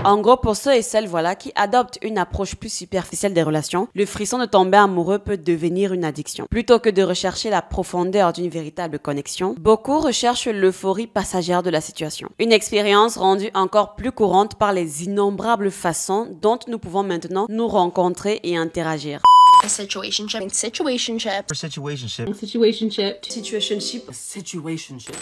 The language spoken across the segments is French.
En gros, pour ceux et celles voilà, qui adoptent une approche plus superficielle des relations, le frisson de tomber amoureux peut devenir une addiction. Plutôt que de rechercher la profondeur d'une véritable connexion, beaucoup recherchent l'euphorie passagère de la situation. Une expérience rendue encore plus courante par les innombrables façons dont nous pouvons maintenant nous rencontrer et interagir. A situationship. Situationship. Situationship. Situationship. Situationship. Situationship.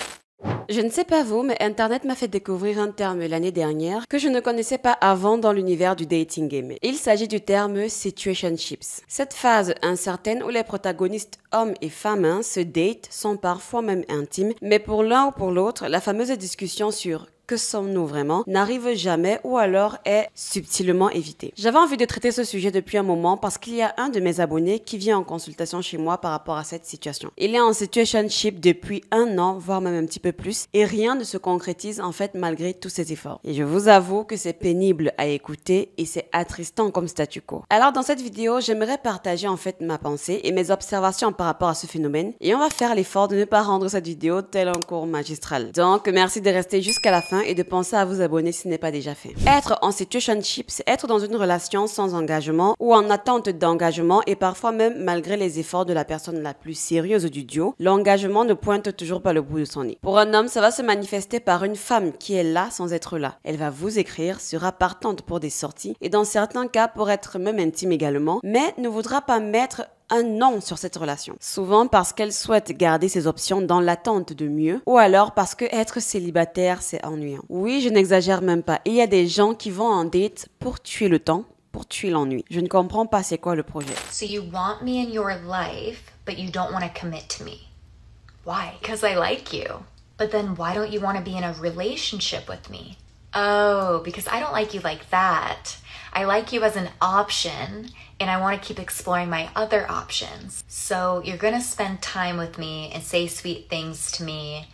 Je ne sais pas vous, mais Internet m'a fait découvrir un terme l'année dernière que je ne connaissais pas avant dans l'univers du dating game. Il s'agit du terme situationships. Cette phase incertaine où les protagonistes hommes et femmes se datent sont parfois même intimes, mais pour l'un ou pour l'autre, la fameuse discussion sur que sommes-nous vraiment n'arrive jamais ou alors est subtilement évité. J'avais envie de traiter ce sujet depuis un moment parce qu'il y a un de mes abonnés qui vient en consultation chez moi par rapport à cette situation. Il est en situationship depuis 1 an, voire même un petit peu plus, et rien ne se concrétise en fait malgré tous ses efforts. Et je vous avoue que c'est pénible à écouter et c'est attristant comme statu quo. Alors dans cette vidéo, j'aimerais partager en fait ma pensée et mes observations par rapport à ce phénomène et on va faire l'effort de ne pas rendre cette vidéo tel un cours magistral. Donc merci de rester jusqu'à la fin et de penser à vous abonner si ce n'est pas déjà fait. Être en situationship, c'est être dans une relation sans engagement ou en attente d'engagement et parfois même malgré les efforts de la personne la plus sérieuse du duo, l'engagement ne pointe toujours pas le bout de son nez. Pour un homme, ça va se manifester par une femme qui est là sans être là. Elle va vous écrire, sera partante pour des sorties et dans certains cas pour être même intime également, mais ne voudra pas mettre un nom sur cette relation. Souvent parce qu'elle souhaite garder ses options dans l'attente de mieux ou alors parce que être célibataire, c'est ennuyant. Oui, je n'exagère même pas. Il y a des gens qui vont en date pour tuer le temps, pour tuer l'ennui. Je ne comprends pas c'est quoi le projet. So you want me in your life, but you don't want to commit to me. Why? Because I like you. But then why don't you want to be in a relationship with me? Oh, because I don't like you like that. I like you as an option and I want to keep exploring my other options. So you're going to spend time with me and say sweet things to me,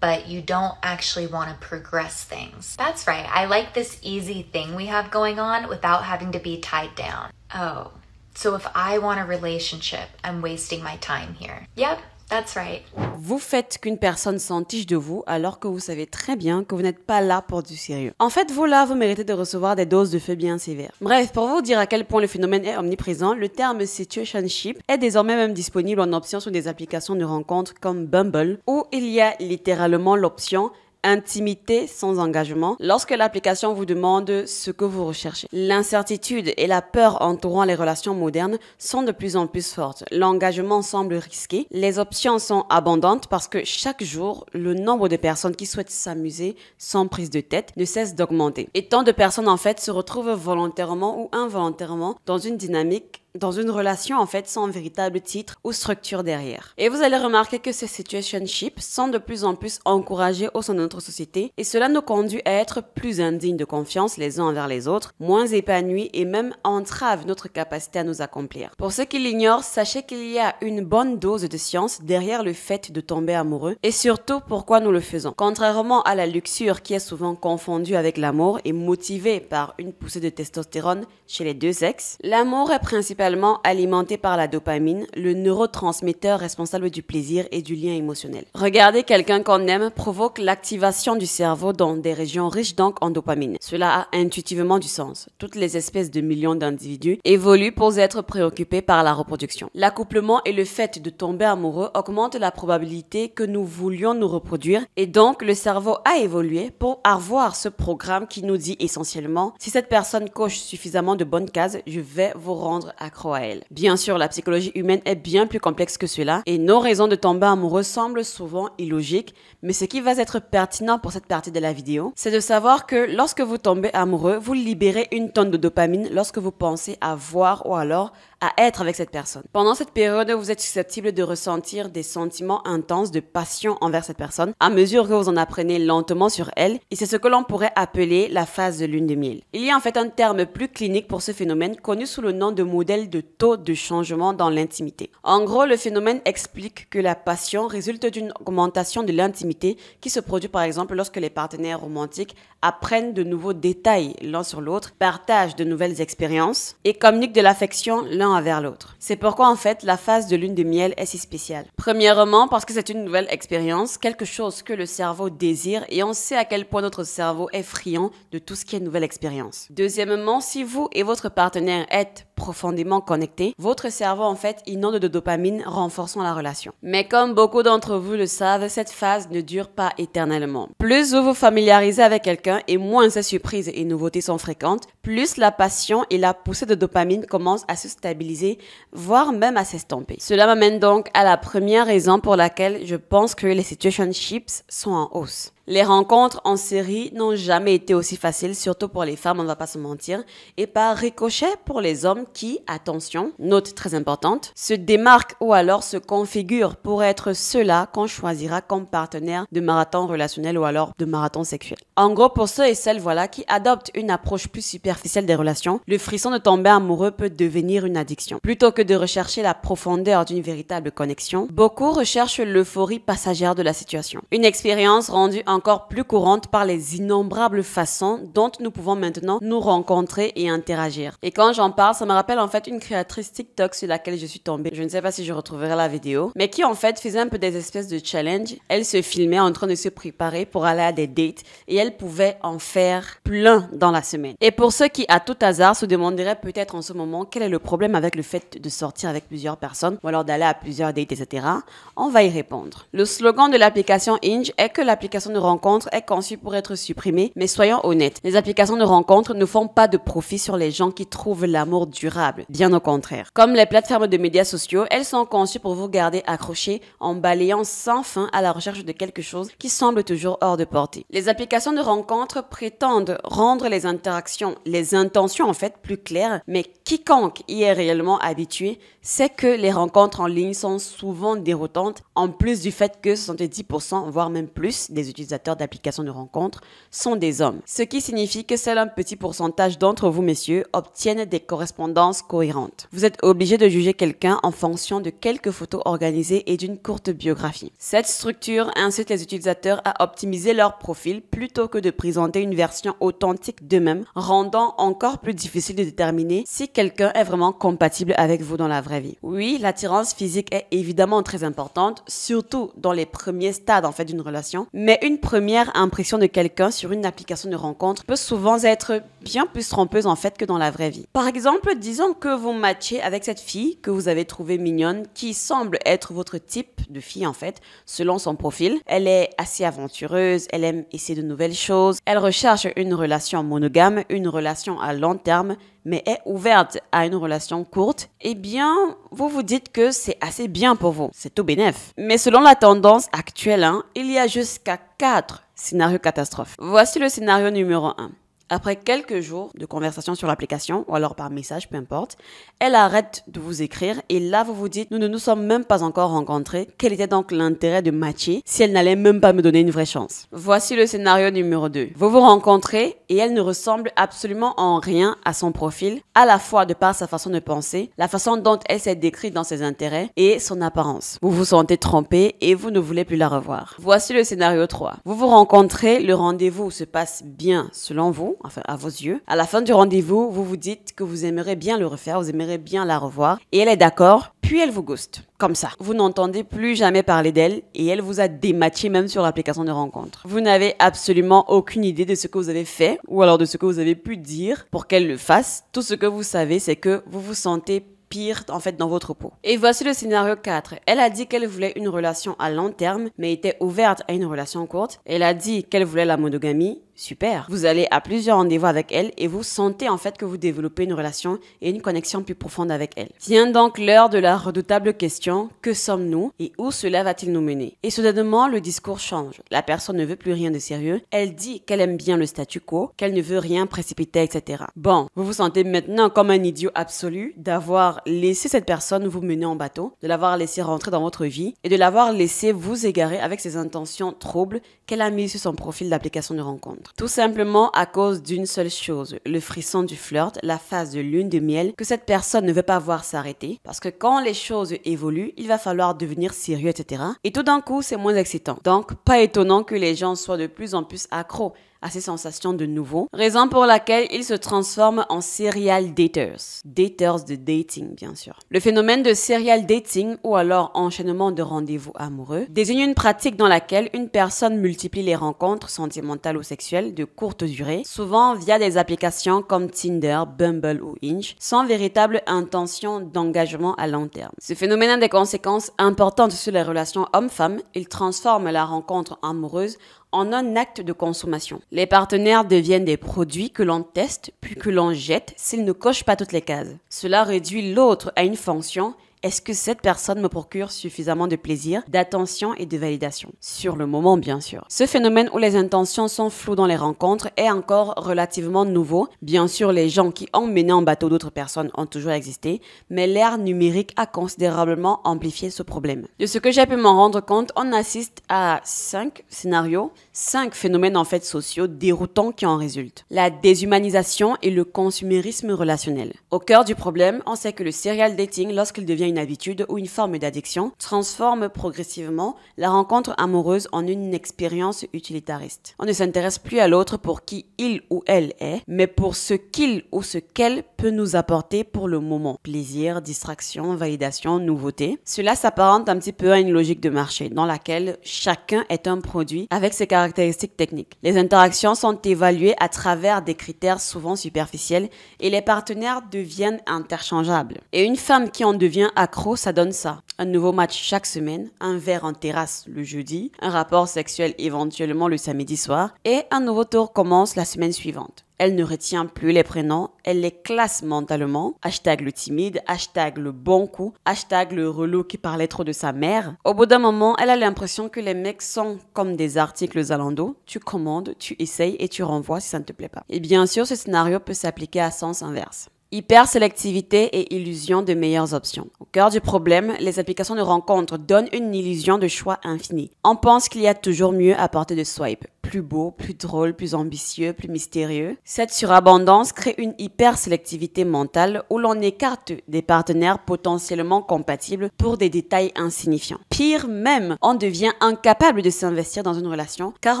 but you don't actually want to progress things. That's right. I like this easy thing we have going on without having to be tied down. Oh, so if I want a relationship, I'm wasting my time here. Yep. That's right. Vous faites qu'une personne s'entiche de vous alors que vous savez très bien que vous n'êtes pas là pour du sérieux. En fait, vous là, vous méritez de recevoir des doses de feu bien sévères. Bref, pour vous dire à quel point le phénomène est omniprésent, le terme situationship est désormais même disponible en option sur des applications de rencontres comme Bumble où il y a littéralement l'option intimité sans engagement lorsque l'application vous demande ce que vous recherchez. L'incertitude et la peur entourant les relations modernes sont de plus en plus fortes. L'engagement semble risqué. Les options sont abondantes parce que chaque jour, le nombre de personnes qui souhaitent s'amuser sans prise de tête ne cesse d'augmenter. Et tant de personnes en fait se retrouvent volontairement ou involontairement dans une dynamique dans une relation en fait sans véritable titre ou structure derrière. Et vous allez remarquer que ces situationships sont de plus en plus encouragés au sein de notre société et cela nous conduit à être plus indignes de confiance les uns envers les autres, moins épanouis et même entrave notre capacité à nous accomplir. Pour ceux qui l'ignorent, sachez qu'il y a une bonne dose de science derrière le fait de tomber amoureux et surtout pourquoi nous le faisons. Contrairement à la luxure qui est souvent confondue avec l'amour et motivée par une poussée de testostérone chez les deux sexes, l'amour est principalement alimenté par la dopamine, le neurotransmetteur responsable du plaisir et du lien émotionnel. Regarder quelqu'un qu'on aime provoque l'activation du cerveau dans des régions riches donc en dopamine. Cela a intuitivement du sens. Toutes les espèces de millions d'individus évoluent pour être préoccupés par la reproduction. L'accouplement et le fait de tomber amoureux augmentent la probabilité que nous voulions nous reproduire et donc le cerveau a évolué pour avoir ce programme qui nous dit essentiellement si cette personne coche suffisamment de bonnes cases, je vais vous rendre accro à elle. Bien sûr, la psychologie humaine est bien plus complexe que cela et nos raisons de tomber amoureux semblent souvent illogiques, mais ce qui va être pertinent pour cette partie de la vidéo, c'est de savoir que lorsque vous tombez amoureux, vous libérez une tonne de dopamine lorsque vous pensez à voir ou alors à être avec cette personne. Pendant cette période, vous êtes susceptible de ressentir des sentiments intenses de passion envers cette personne à mesure que vous en apprenez lentement sur elle et c'est ce que l'on pourrait appeler la phase de lune de miel. Il y a en fait un terme plus clinique pour ce phénomène connu sous le nom de modèle de taux de changement dans l'intimité. En gros, le phénomène explique que la passion résulte d'une augmentation de l'intimité qui se produit par exemple lorsque les partenaires romantiques apprennent de nouveaux détails l'un sur l'autre, partagent de nouvelles expériences et communiquent de l'affection l'un envers l'autre. C'est pourquoi en fait la phase de lune de miel est si spéciale. Premièrement parce que c'est une nouvelle expérience, quelque chose que le cerveau désire et on sait à quel point notre cerveau est friand de tout ce qui est nouvelle expérience. Deuxièmement, si vous et votre partenaire êtes profondément connectés, votre cerveau en fait inonde de dopamine renforçant la relation. Mais comme beaucoup d'entre vous le savent, cette phase ne dure pas éternellement. Plus vous vous familiarisez avec quelqu'un et moins ces surprises et nouveautés sont fréquentes, plus la passion et la poussée de dopamine commencent à se stabiliser, voire même à s'estomper. Cela m'amène donc à la première raison pour laquelle je pense que les situationships sont en hausse. Les rencontres en série n'ont jamais été aussi faciles, surtout pour les femmes, on ne va pas se mentir, et par ricochet pour les hommes qui, attention, note très importante, se démarquent ou alors se configurent pour être ceux-là qu'on choisira comme partenaire de marathon relationnel ou alors de marathon sexuel. En gros, pour ceux et celles qui adoptent une approche plus superficielle des relations, le frisson de tomber amoureux peut devenir une addiction. Plutôt que de rechercher la profondeur d'une véritable connexion, beaucoup recherchent l'euphorie passagère de la situation. Une expérience rendue encore plus courante par les innombrables façons dont nous pouvons maintenant nous rencontrer et interagir. Et quand j'en parle, ça me rappelle en fait une créatrice TikTok sur laquelle je suis tombée. Je ne sais pas si je retrouverai la vidéo, mais qui en fait faisait un peu des espèces de challenge. Elle se filmait en train de se préparer pour aller à des dates et elle pouvait en faire plein dans la semaine. Et pour ceux qui, à tout hasard, se demanderaient peut-être en ce moment quel est le problème avec le fait de sortir avec plusieurs personnes ou alors d'aller à plusieurs dates, etc., on va y répondre. Le slogan de l'application Hinge est que l'application de rencontre est conçue pour être supprimée, mais soyons honnêtes, les applications de rencontre ne font pas de profit sur les gens qui trouvent l'amour durable, bien au contraire. Comme les plateformes de médias sociaux, elles sont conçues pour vous garder accrochés en balayant sans fin à la recherche de quelque chose qui semble toujours hors de portée. Les applications de rencontre prétendent rendre les interactions, les intentions en fait plus claires, mais quiconque y est réellement habitué sait que les rencontres en ligne sont souvent déroutantes, en plus du fait que 70%, voire même plus, des utilisateurs d'applications de rencontre sont des hommes. Ce qui signifie que seul un petit pourcentage d'entre vous, messieurs, obtiennent des correspondances cohérentes. Vous êtes obligé de juger quelqu'un en fonction de quelques photos organisées et d'une courte biographie. Cette structure incite les utilisateurs à optimiser leur profil plutôt que de présenter une version authentique d'eux-mêmes, rendant encore plus difficile de déterminer si quelqu'un est vraiment compatible avec vous dans la vraie vie. Oui, l'attirance physique est évidemment très importante, surtout dans les premiers stades en fait d'une relation, mais une première impression de quelqu'un sur une application de rencontre peut souvent être bien plus trompeuse en fait que dans la vraie vie. Par exemple, disons que vous matchez avec cette fille que vous avez trouvée mignonne, qui semble être votre type de fille en fait, selon son profil. Elle est assez aventureuse, elle aime essayer de nouvelles choses, elle recherche une relation monogame, une relation à long terme, mais est ouverte à une relation courte, eh bien, vous vous dites que c'est assez bien pour vous. C'est tout bénef. Mais selon la tendance actuelle, il y a jusqu'à 4 scénarios catastrophes. Voici le scénario numéro 1. Après quelques jours de conversation sur l'application, ou alors par message, peu importe, elle arrête de vous écrire et là vous vous dites « Nous ne nous sommes même pas encore rencontrés. Quel était donc l'intérêt de matcher si elle n'allait même pas me donner une vraie chance ?» Voici le scénario numéro 2. Vous vous rencontrez et elle ne ressemble absolument en rien à son profil, à la fois de par sa façon de penser, la façon dont elle s'est décrite dans ses intérêts et son apparence. Vous vous sentez trompé et vous ne voulez plus la revoir. Voici le scénario 3. Vous vous rencontrez, le rendez-vous se passe bien selon vous, enfin à vos yeux. À la fin du rendez-vous, vous vous dites que vous aimeriez bien le refaire, vous aimeriez bien la revoir et elle est d'accord, puis elle vous ghost. Comme ça. Vous n'entendez plus jamais parler d'elle et elle vous a dématché même sur l'application de rencontre. Vous n'avez absolument aucune idée de ce que vous avez fait ou alors de ce que vous avez pu dire pour qu'elle le fasse. Tout ce que vous savez, c'est que vous vous sentez pire en fait dans votre peau. Et voici le scénario 4. Elle a dit qu'elle voulait une relation à long terme mais était ouverte à une relation courte. Elle a dit qu'elle voulait la monogamie. Super. Vous allez à plusieurs rendez-vous avec elle et vous sentez en fait que vous développez une relation et une connexion plus profonde avec elle. Vient donc l'heure de la redoutable question, que sommes-nous et où cela va-t-il nous mener? Et soudainement, le discours change. La personne ne veut plus rien de sérieux. Elle dit qu'elle aime bien le statu quo, qu'elle ne veut rien précipiter, etc. Bon, vous vous sentez maintenant comme un idiot absolu d'avoir laissé cette personne vous mener en bateau, de l'avoir laissé rentrer dans votre vie et de l'avoir laissé vous égarer avec ses intentions troubles qu'elle a mises sur son profil d'application de rencontre. Tout simplement à cause d'une seule chose, le frisson du flirt, la phase de lune de miel que cette personne ne veut pas voir s'arrêter parce que quand les choses évoluent, il va falloir devenir sérieux, etc. Et tout d'un coup, c'est moins excitant. Donc, pas étonnant que les gens soient de plus en plus accros à ces sensations de nouveau, raison pour laquelle ils se transforment en serial daters. Daters de dating, bien sûr. Le phénomène de serial dating, ou alors enchaînement de rendez-vous amoureux, désigne une pratique dans laquelle une personne multiplie les rencontres sentimentales ou sexuelles de courte durée, souvent via des applications comme Tinder, Bumble ou Hinge, sans véritable intention d'engagement à long terme. Ce phénomène a des conséquences importantes sur les relations hommes-femmes. Il transforme la rencontre amoureuse en un acte de consommation. Les partenaires deviennent des produits que l'on teste puis que l'on jette s'ils ne cochent pas toutes les cases. Cela réduit l'autre à une fonction. Est-ce que cette personne me procure suffisamment de plaisir, d'attention et de validation? Sur le moment, bien sûr. Ce phénomène où les intentions sont floues dans les rencontres est encore relativement nouveau. Bien sûr, les gens qui ont mené en bateau d'autres personnes ont toujours existé, mais l'ère numérique a considérablement amplifié ce problème. De ce que j'ai pu m'en rendre compte, on assiste à 5 scénarios, 5 phénomènes en fait sociaux déroutants qui en résultent. La déshumanisation et le consumérisme relationnel. Au cœur du problème, on sait que le serial dating, lorsqu'il devient une habitude ou une forme d'addiction, transforme progressivement la rencontre amoureuse en une expérience utilitariste. On ne s'intéresse plus à l'autre pour qui il ou elle est, mais pour ce qu'il ou ce qu'elle peut nous apporter pour le moment. Plaisir, distraction, validation, nouveauté. Cela s'apparente un petit peu à une logique de marché dans laquelle chacun est un produit avec ses caractéristiques techniques. Les interactions sont évaluées à travers des critères souvent superficiels et les partenaires deviennent interchangeables. Et une femme qui en devient accro, ça donne ça. Un nouveau match chaque semaine, un verre en terrasse le jeudi, un rapport sexuel éventuellement le samedi soir et un nouveau tour commence la semaine suivante. Elle ne retient plus les prénoms, elle les classe mentalement. Hashtag le timide, hashtag le bon coup, hashtag le relou qui parlait trop de sa mère. Au bout d'un moment, elle a l'impression que les mecs sont comme des articles à l'endos. Tu commandes, tu essayes et tu renvoies si ça ne te plaît pas. Et bien sûr, ce scénario peut s'appliquer à sens inverse. Hypersélectivité et illusion de meilleures options. Au cœur du problème, les applications de rencontres donnent une illusion de choix infini. On pense qu'il y a toujours mieux à portée de swipe. Plus beau, plus drôle, plus ambitieux, plus mystérieux. Cette surabondance crée une hypersélectivité mentale où l'on écarte des partenaires potentiellement compatibles pour des détails insignifiants. Pire même, on devient incapable de s'investir dans une relation car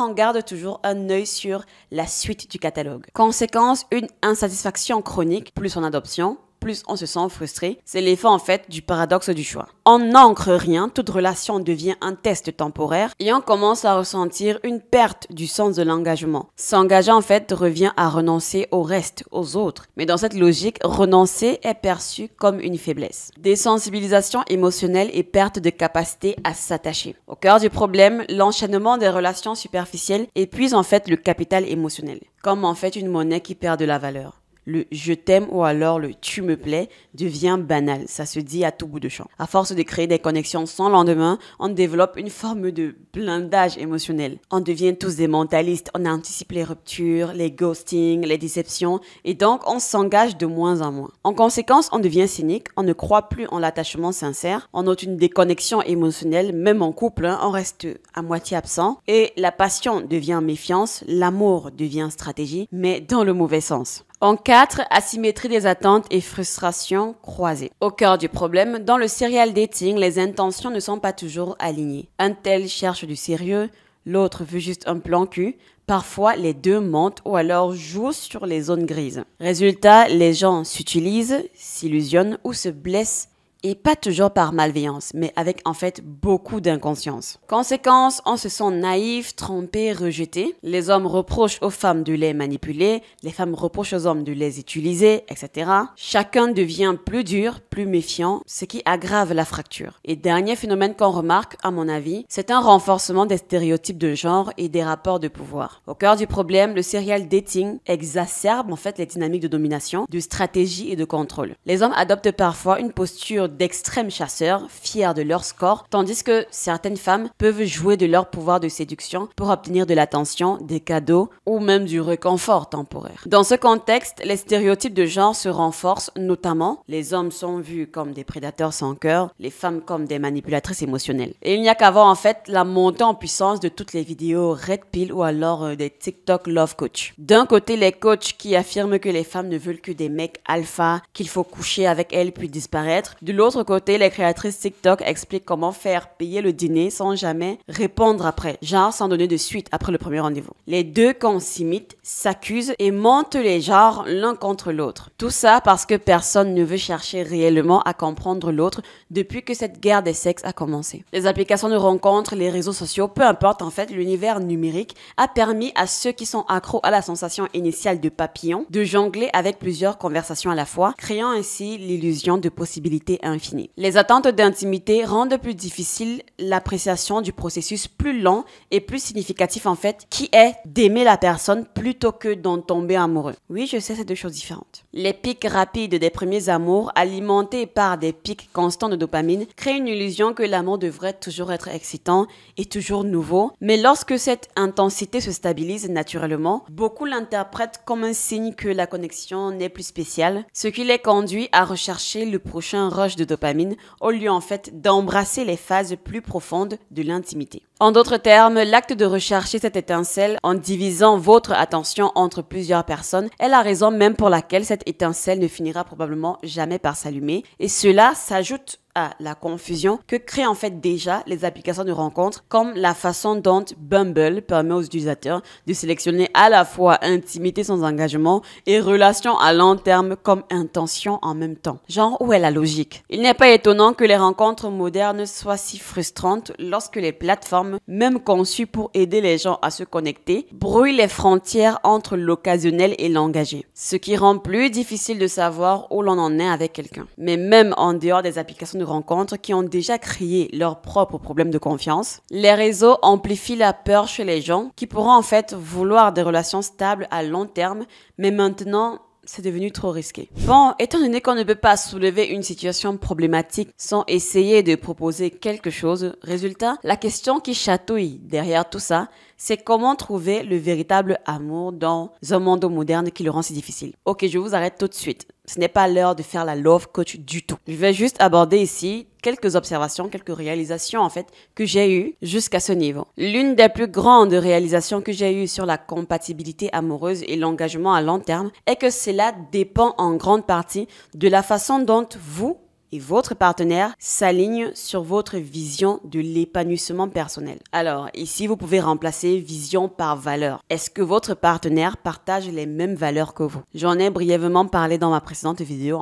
on garde toujours un œil sur la suite du catalogue. Conséquence, une insatisfaction chronique, plus on adoption, plus on se sent frustré. C'est l'effet en fait du paradoxe du choix. On n'ancre rien, toute relation devient un test temporaire et on commence à ressentir une perte du sens de l'engagement. S'engager en fait revient à renoncer au reste, aux autres. Mais dans cette logique, renoncer est perçu comme une faiblesse. Désensibilisation émotionnelle et perte de capacité à s'attacher. Au cœur du problème, l'enchaînement des relations superficielles épuise en fait le capital émotionnel, comme en fait une monnaie qui perd de la valeur. Le « je t'aime » ou alors le « tu me plais » devient banal, ça se dit à tout bout de champ. À force de créer des connexions sans lendemain, on développe une forme de blindage émotionnel. On devient tous des mentalistes, on anticipe les ruptures, les ghostings, les déceptions et donc on s'engage de moins en moins. En conséquence, on devient cynique, on ne croit plus en l'attachement sincère, on note une déconnexion émotionnelle, même en couple, on reste à moitié absent et la passion devient méfiance, l'amour devient stratégie, mais dans le mauvais sens. En 4, asymétrie des attentes et frustration croisée. Au cœur du problème, dans le serial dating, les intentions ne sont pas toujours alignées. Un tel cherche du sérieux, l'autre veut juste un plan cul. Parfois, les deux mentent ou alors jouent sur les zones grises. Résultat, les gens s'utilisent, s'illusionnent ou se blessent. Et pas toujours par malveillance, mais avec en fait beaucoup d'inconscience. Conséquence, on se sent naïf, trompé, rejeté. Les hommes reprochent aux femmes de les manipuler, les femmes reprochent aux hommes de les utiliser, etc. Chacun devient plus dur, plus méfiant, ce qui aggrave la fracture. Et dernier phénomène qu'on remarque, à mon avis, c'est un renforcement des stéréotypes de genre et des rapports de pouvoir. Au cœur du problème, le serial dating exacerbe en fait les dynamiques de domination, de stratégie et de contrôle. Les hommes adoptent parfois une posture d'extrêmes chasseurs, fiers de leur score, tandis que certaines femmes peuvent jouer de leur pouvoir de séduction pour obtenir de l'attention, des cadeaux ou même du réconfort temporaire. Dans ce contexte, les stéréotypes de genre se renforcent, notamment les hommes sont vus comme des prédateurs sans cœur, les femmes comme des manipulatrices émotionnelles. Et il n'y a qu'à voir en fait la montée en puissance de toutes les vidéos Red Pill ou alors des TikTok Love Coach. D'un côté, les coachs qui affirment que les femmes ne veulent que des mecs alpha, qu'il faut coucher avec elles puis disparaître. De l'autre l'autre côté, les créatrices TikTok expliquent comment faire payer le dîner sans jamais répondre après, genre sans donner de suite après le premier rendez-vous. Les deux camps s'imitent, s'accusent et montent les genres l'un contre l'autre. Tout ça parce que personne ne veut chercher réellement à comprendre l'autre depuis que cette guerre des sexes a commencé. Les applications de rencontres, les réseaux sociaux, peu importe en fait, l'univers numérique a permis à ceux qui sont accros à la sensation initiale de papillon de jongler avec plusieurs conversations à la fois, créant ainsi l'illusion de possibilités infinies. Les attentes d'intimité rendent plus difficile l'appréciation du processus plus lent et plus significatif en fait, qui est d'aimer la personne plutôt que d'en tomber amoureux. Oui, je sais, c'est deux choses différentes. Les pics rapides des premiers amours, alimentés par des pics constants de dopamine, créent une illusion que l'amour devrait toujours être excitant et toujours nouveau. Mais lorsque cette intensité se stabilise naturellement, beaucoup l'interprètent comme un signe que la connexion n'est plus spéciale, ce qui les conduit à rechercher le prochain rush de dopamine au lieu en fait d'embrasser les phases plus profondes de l'intimité. En d'autres termes, l'acte de rechercher cette étincelle en divisant votre attention entre plusieurs personnes est la raison même pour laquelle cette étincelle ne finira probablement jamais par s'allumer, et cela s'ajoute à la confusion que créent en fait déjà les applications de rencontres, comme la façon dont Bumble permet aux utilisateurs de sélectionner à la fois intimité sans engagement et relation à long terme comme intention en même temps. Genre, où est la logique? Il n'est pas étonnant que les rencontres modernes soient si frustrantes lorsque les plateformes, même conçues pour aider les gens à se connecter, brouillent les frontières entre l'occasionnel et l'engagé, ce qui rend plus difficile de savoir où l'on en est avec quelqu'un. Mais même en dehors des applications de rencontres qui ont déjà créé leurs propres problèmes de confiance, les réseaux amplifient la peur chez les gens qui pourront en fait vouloir des relations stables à long terme, mais maintenant c'est devenu trop risqué. Bon, étant donné qu'on ne peut pas soulever une situation problématique sans essayer de proposer quelque chose, résultat, la question qui chatouille derrière tout ça, c'est comment trouver le véritable amour dans un monde moderne qui le rend si difficile. Ok, je vous arrête tout de suite. Ce n'est pas l'heure de faire la love coach du tout. Je vais juste aborder ici quelques observations, quelques réalisations en fait que j'ai eues jusqu'à ce niveau. L'une des plus grandes réalisations que j'ai eues sur la compatibilité amoureuse et l'engagement à long terme est que cela dépend en grande partie de la façon dont vous et votre partenaire s'aligne sur votre vision de l'épanouissement personnel. Alors, ici, vous pouvez remplacer vision par valeur. Est-ce que votre partenaire partage les mêmes valeurs que vous? J'en ai brièvement parlé dans ma précédente vidéo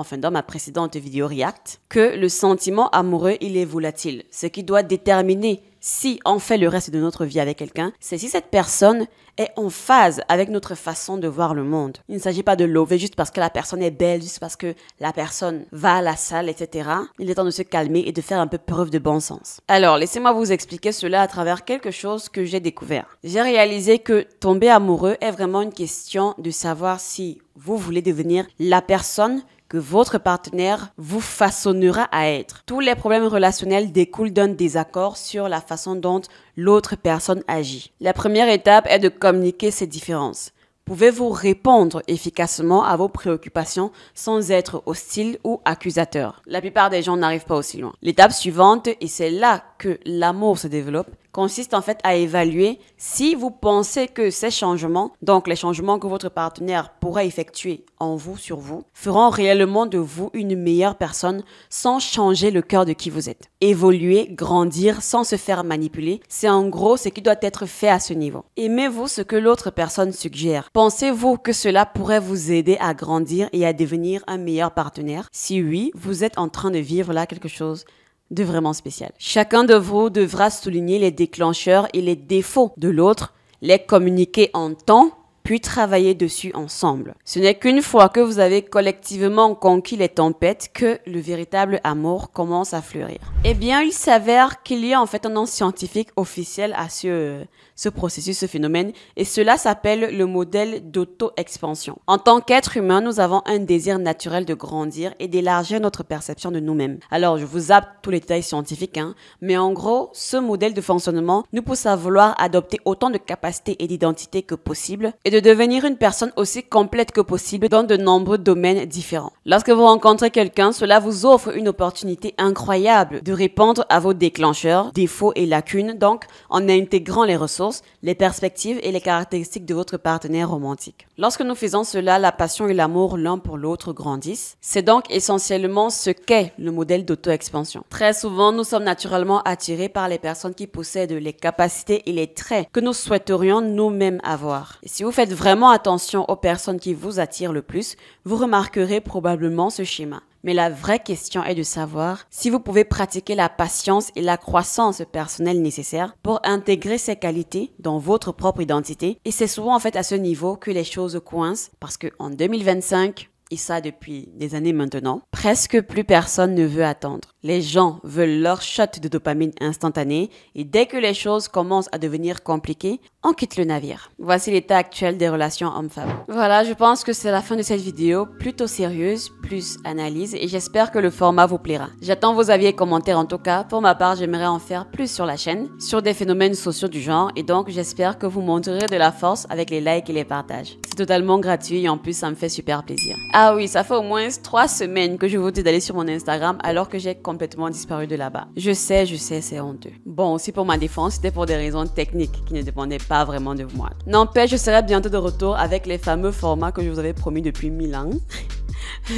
React, que le sentiment amoureux, il est volatile. Ce qui doit déterminer si on fait le reste de notre vie avec quelqu'un, c'est si cette personne est en phase avec notre façon de voir le monde. Il ne s'agit pas de lover juste parce que la personne est belle, juste parce que la personne va à la salle, etc. Il est temps de se calmer et de faire un peu preuve de bon sens. Alors, laissez-moi vous expliquer cela à travers quelque chose que j'ai découvert. J'ai réalisé que tomber amoureux est vraiment une question de savoir si vous voulez devenir la personne que votre partenaire vous façonnera à être. Tous les problèmes relationnels découlent d'un désaccord sur la façon dont l'autre personne agit. La première étape est de communiquer ces différences. Pouvez-vous répondre efficacement à vos préoccupations sans être hostile ou accusateur? La plupart des gens n'arrivent pas aussi loin. L'étape suivante, et c'est là que l'amour se développe, consiste en fait à évaluer si vous pensez que ces changements, donc les changements que votre partenaire pourrait effectuer en vous, sur vous, feront réellement de vous une meilleure personne sans changer le cœur de qui vous êtes. Évoluer, grandir sans se faire manipuler, c'est en gros ce qui doit être fait à ce niveau. Aimez-vous ce que l'autre personne suggère? Pensez-vous que cela pourrait vous aider à grandir et à devenir un meilleur partenaire? Si oui, vous êtes en train de vivre là quelque chose de vraiment spécial. Chacun de vous devra souligner les déclencheurs et les défauts de l'autre, les communiquer en temps, puis travailler dessus ensemble. Ce n'est qu'une fois que vous avez collectivement conquis les tempêtes que le véritable amour commence à fleurir. Eh bien, il s'avère qu'il y a en fait un nom scientifique officiel à ce processus, ce phénomène, et cela s'appelle le modèle d'auto-expansion. En tant qu'être humain, nous avons un désir naturel de grandir et d'élargir notre perception de nous-mêmes. Alors, je vous zappe tous les détails scientifiques, mais en gros, ce modèle de fonctionnement nous pousse à vouloir adopter autant de capacités et d'identités que possible et de devenir une personne aussi complète que possible dans de nombreux domaines différents. Lorsque vous rencontrez quelqu'un, cela vous offre une opportunité incroyable de répondre à vos déclencheurs, défauts et lacunes, donc en intégrant les ressources ressources, les perspectives et les caractéristiques de votre partenaire romantique. Lorsque nous faisons cela, la passion et l'amour l'un pour l'autre grandissent. C'est donc essentiellement ce qu'est le modèle d'auto-expansion. Très souvent, nous sommes naturellement attirés par les personnes qui possèdent les capacités et les traits que nous souhaiterions nous-mêmes avoir. Et si vous faites vraiment attention aux personnes qui vous attirent le plus, vous remarquerez probablement ce schéma. Mais la vraie question est de savoir si vous pouvez pratiquer la patience et la croissance personnelle nécessaires pour intégrer ces qualités dans votre propre identité. Et c'est souvent en fait à ce niveau que les choses coincent parce qu'en 2025, et ça depuis des années maintenant, presque plus personne ne veut attendre. Les gens veulent leur shot de dopamine instantanée et dès que les choses commencent à devenir compliquées, on quitte le navire. Voici l'état actuel des relations hommes-femmes. Voilà, je pense que c'est la fin de cette vidéo, plutôt sérieuse, plus analyse et j'espère que le format vous plaira. J'attends vos avis et commentaires en tout cas. Pour ma part, j'aimerais en faire plus sur la chaîne, sur des phénomènes sociaux du genre et donc j'espère que vous montrerez de la force avec les likes et les partages. C'est totalement gratuit et en plus ça me fait super plaisir. Ah oui, ça fait au moins 3 semaines que je vous dis d'aller sur mon Instagram alors que j'ai complètement disparu de là-bas. Je sais, c'est honteux. Bon, aussi pour ma défense, c'était pour des raisons techniques qui ne dépendaient pas vraiment de moi. N'empêche, je serai bientôt de retour avec les fameux formats que je vous avais promis depuis 1000 ans.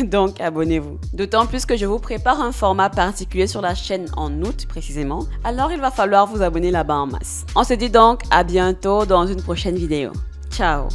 Donc, abonnez-vous. D'autant plus que je vous prépare un format particulier sur la chaîne en août précisément. Alors, il va falloir vous abonner là-bas en masse. On se dit donc à bientôt dans une prochaine vidéo. Ciao!